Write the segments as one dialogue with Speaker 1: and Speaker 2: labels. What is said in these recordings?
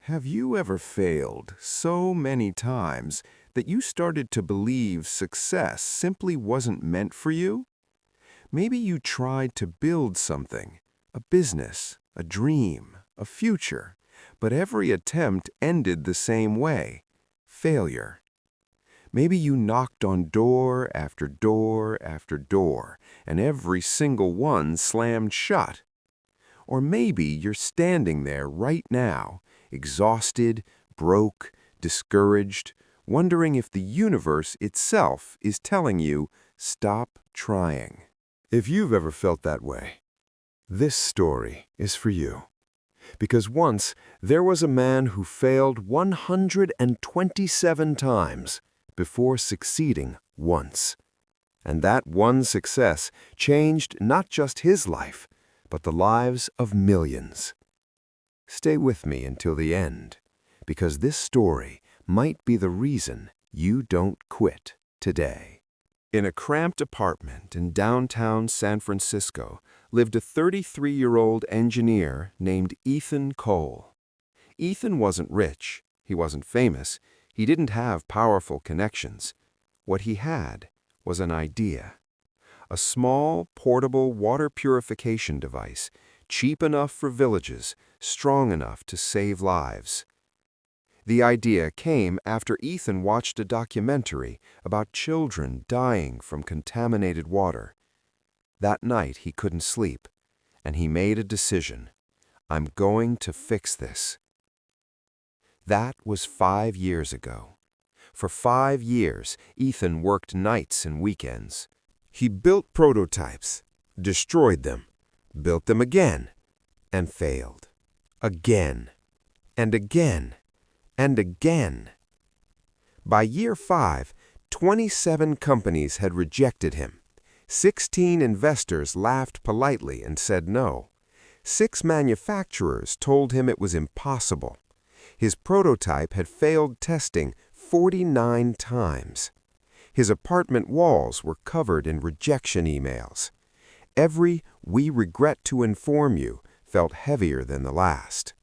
Speaker 1: Have you ever failed so many times that you started to believe success simply wasn't meant for you? Maybe you tried to build something, a business, a dream, a future, but every attempt ended the same way, failure. Maybe you knocked on door after door after door, and every single one slammed shut. Or maybe you're standing there right now, exhausted, broke, discouraged, wondering if the universe itself is telling you, stop trying. If you've ever felt that way, this story is for you. Because once there was a man who failed 127 times before succeeding once. And that one success changed not just his life, but the lives of millions. Stay with me until the end, because this story might be the reason you don't quit today. In a cramped apartment in downtown San Francisco lived a 33-year-old engineer named Ethan Cole. Ethan wasn't rich, he wasn't famous, he didn't have powerful connections. What he had was an idea. A small, portable water purification device, cheap enough for villages, strong enough to save lives. The idea came after Ethan watched a documentary about children dying from contaminated water. That night he couldn't sleep, and he made a decision. I'm going to fix this. That was 5 years ago. For 5 years, Ethan worked nights and weekends. He built prototypes, destroyed them, built them again, and failed. Again, and again, and again. By year 5, 27 companies had rejected him. 16 investors laughed politely and said no. 6 manufacturers told him it was impossible. His prototype had failed testing 49 times. His apartment walls were covered in rejection emails. Every "we regret to inform you" felt heavier than the last.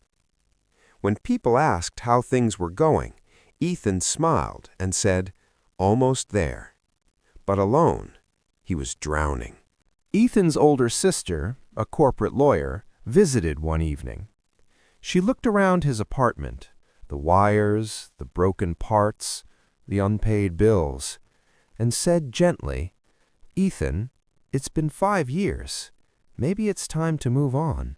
Speaker 1: When people asked how things were going, Ethan smiled and said, "Almost there." But alone, he was drowning. Ethan's older sister, a corporate lawyer, visited one evening. She looked around his apartment, the wires, the broken parts, the unpaid bills, and said gently, "Ethan, it's been 5 years. Maybe it's time to move on."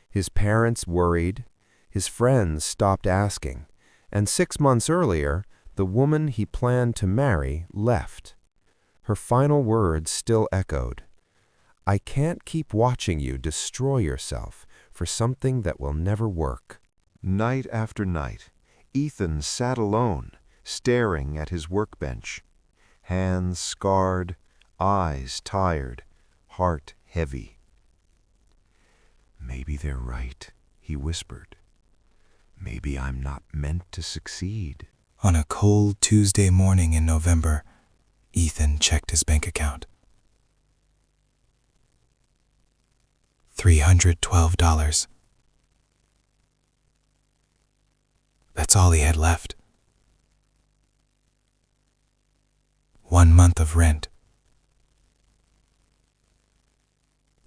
Speaker 1: His parents worried, his friends stopped asking, and 6 months earlier, the woman he planned to marry left. Her final words still echoed, "I can't keep watching you destroy yourself for something that will never work." Night after night, Ethan sat alone, staring at his workbench. Hands scarred, eyes tired, heart heavy. "Maybe they're right," he whispered. "Maybe I'm not meant to succeed."
Speaker 2: On a cold Tuesday morning in November, Ethan checked his bank account. $312. That's all he had left. 1 month of rent.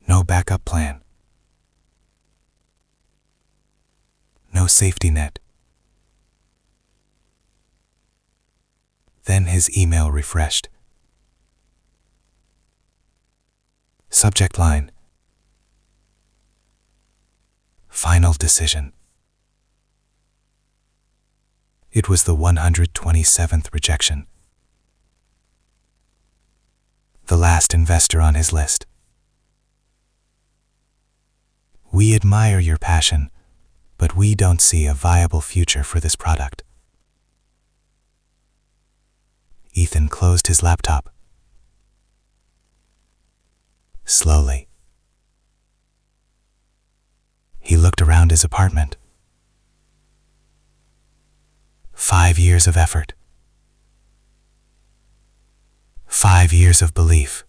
Speaker 2: No backup plan. No safety net. Then his email refreshed. Subject line: Final decision. It was the 127th rejection. The last investor on his list. "We admire your passion, but we don't see a viable future for this product." Ethan closed his laptop. Slowly. He looked around his apartment. 5 years of effort. 5 years of belief.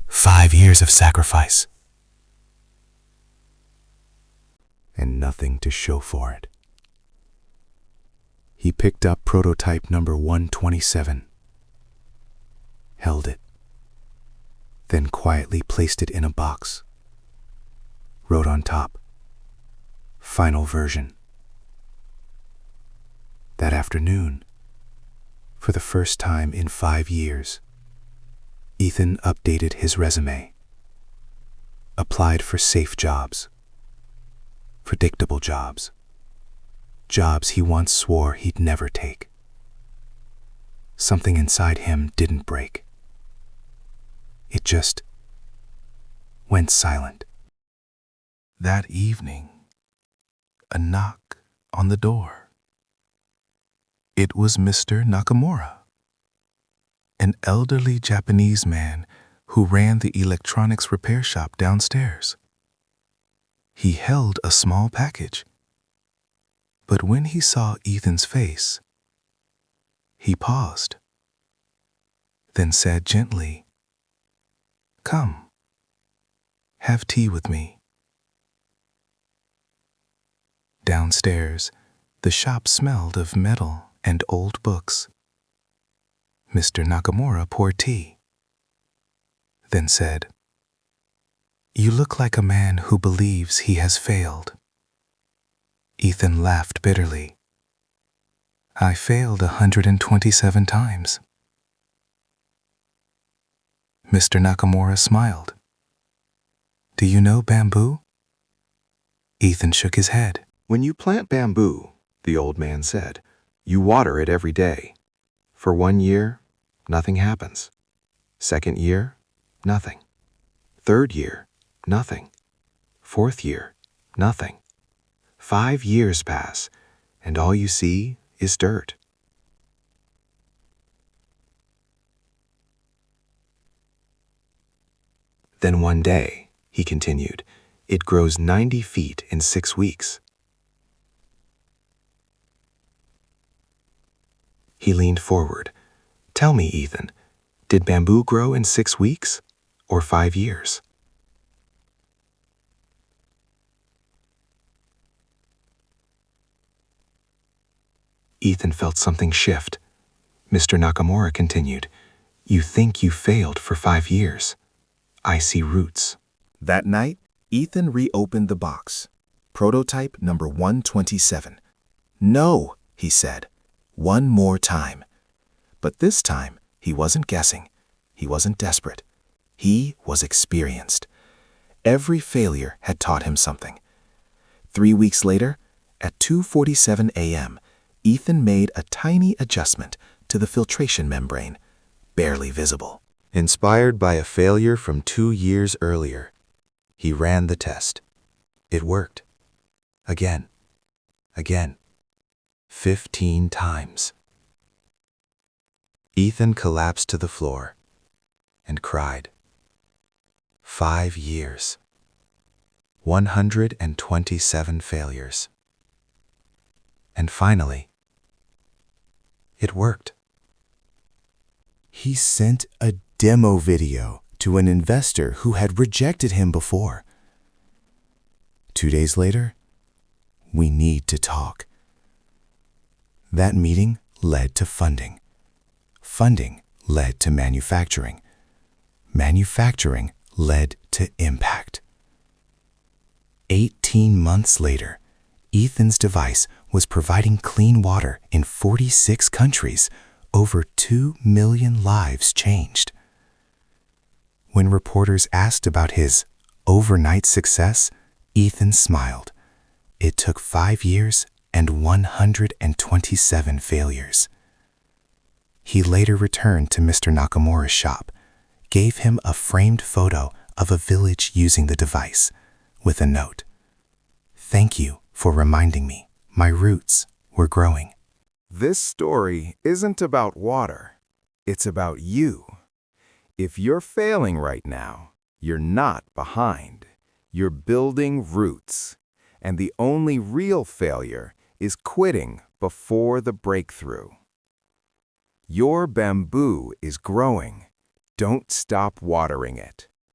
Speaker 2: 5 years of sacrifice. nothing to show for it. He picked up prototype number 127, held it, then quietly placed it in a box, wrote on top, "Final version." That afternoon, for the first time in 5 years, Ethan updated his resume, applied for safe jobs, predictable jobs, jobs he once swore he'd never take. Something inside him didn't break. It just went silent. That evening, a knock on the door. It was Mr. Nakamura, an elderly Japanese man who ran the electronics repair shop downstairs. He held a small package, but when he saw Ethan's face, he paused, then said gently, "Come, have tea with me." Downstairs, the shop smelled of metal and old books. Mr. Nakamura poured tea, then said, "You look like a man who believes he has failed." Ethan laughed bitterly. "I failed 127 times. Mr. Nakamura smiled. "Do you know bamboo?" Ethan shook his head.
Speaker 1: When you plant bamboo, the old man said, you water it every day. For 1 year, nothing happens. 2nd year, nothing. 3rd year, nothing. 4th year, nothing. 5 years pass, and all you see is dirt. Then one day, he continued, it grows 90 feet in 6 weeks. He leaned forward. Tell me, Ethan, did bamboo grow in 6 weeks or 5 years? Ethan felt something shift. Mr. Nakamura continued, you think you failed for 5 years. I see roots.
Speaker 3: That night, Ethan reopened the box. Prototype number 127. "No," he said. "One more time." But this time, he wasn't guessing. He wasn't desperate. He was experienced. Every failure had taught him something. 3 weeks later, at 2:47 a.m., Ethan made a tiny adjustment to the filtration membrane, barely visible. Inspired by a failure from 2 years earlier, he ran the test. It worked. Again. 15 times. Ethan collapsed to the floor and cried. 5 years. 127 failures. And finally, it worked. He sent a demo video to an investor who had rejected him before. 2 days later, we need to talk. That meeting led to funding. Funding led to manufacturing. Manufacturing led to impact. 18 months later, Ethan's device was providing clean water in 46 countries. Over 2 million lives changed. When reporters asked about his overnight success, Ethan smiled. It took 5 years and 127 failures. He later returned to Mr. Nakamura's shop, gave him a framed photo of a village using the device, with a note. "Thank you for reminding me my roots were growing." This story isn't about water. It's about you. If you're failing right now, you're not behind. You're building roots. And the only real failure is quitting before the breakthrough. Your bamboo is growing. Don't stop watering it.